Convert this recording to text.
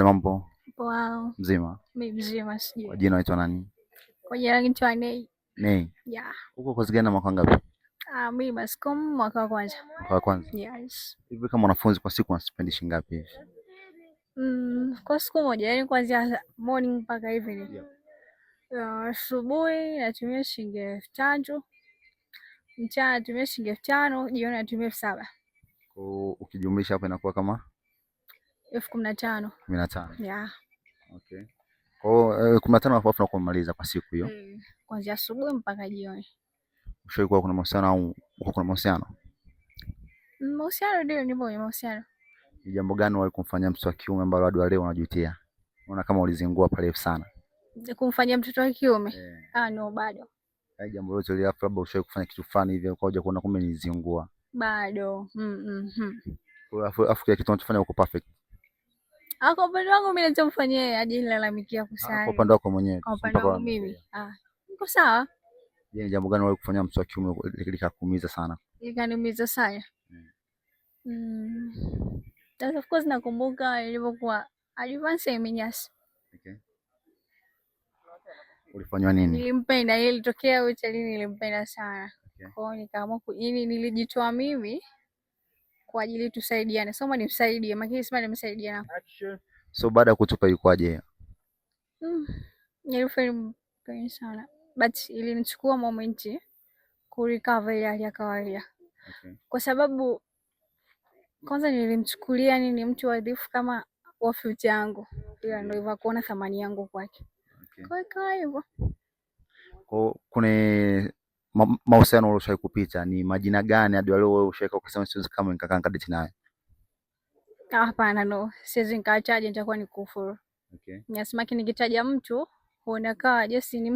Mambo Wow, mzima. mimi mzima Kwa sijui. jina unaitwa nani? Kwa jina naitwa Nei. Nei. Yeah. Uko kozi gani na mwaka ngapi? Mimi Bascom mwaka wa kwanza. Mwaka wa kwanza. Yes. Hivi kama mwanafunzi kwa siku unaspendi shilingi ngapi hivi? Kwa siku moja, yani kuanzia morning mpaka evening. Yeah. Asubuhi natumia shilingi 3,000, mchana natumia shilingi 5,000, jioni natumia 7,000. Kwa ukijumlisha hapo inakuwa kama 15,000. 15. Yeah. Okay. Kwa hiyo 15 hapo unakumaliza kwa siku hiyo. Kuanzia asubuhi mpaka jioni. Ushawahi kuwa kuna mahusiano au uko kuna mahusiano? Mahusiano ndio nipo kwenye mahusiano. Ni jambo gani wewe kumfanyia mtoto wa kiume ambalo hadi leo unajutia? Unaona kama ulizingua pale sana. Kumfanyia mtoto wa kiume? No, bado. Hai jambo lote ile labda ushawahi kufanya kitu fulani hivi ukaja kuona kumbe nilizingua. Bado. Kwa afu kile kitu unachofanya uko perfect. Kwa upande wangu mimi ninachomfanyia yeye ajilalamikia kusali. Kwa upande wako mwenyewe. Kwa upande wangu mimi. Niko sawa. Je, ni jambo gani wewe kufanya mtoto wa kiume likakuumiza sana? Ikaniumiza sana. Of course nakumbuka ilivyokuwa advance iminyasi. Okay. Ulifanywa nini? Nilimpenda, ilitokea hotelini nilimpenda sana. Okay. Kwa hiyo nikaamua nilijitoa mimi kwa ajili tusaidiane. Soma nimsaidie, makini sema nimsaidiane. So baada ya kutupa ilikuwaje? Nilifeel pain sana. But ilinichukua moment ku recover ile hali ya kawaida. Okay. Kwa sababu kwanza nilimchukulia ni mtu wadhifu kama wa future yangu. Ila ndio hivyo kuona thamani yangu kwake. Okay. Kwa hivyo. Kuna mahusiano uliowahi kupita ni majina gani hadi leo wewe ushaweka ukasema siwezi kama nikakaa date naye? Hapana, no. Siwezi nikataja nitakuwa ni kufuru. Okay. Nasema nikitaja mtu huona kawa just ni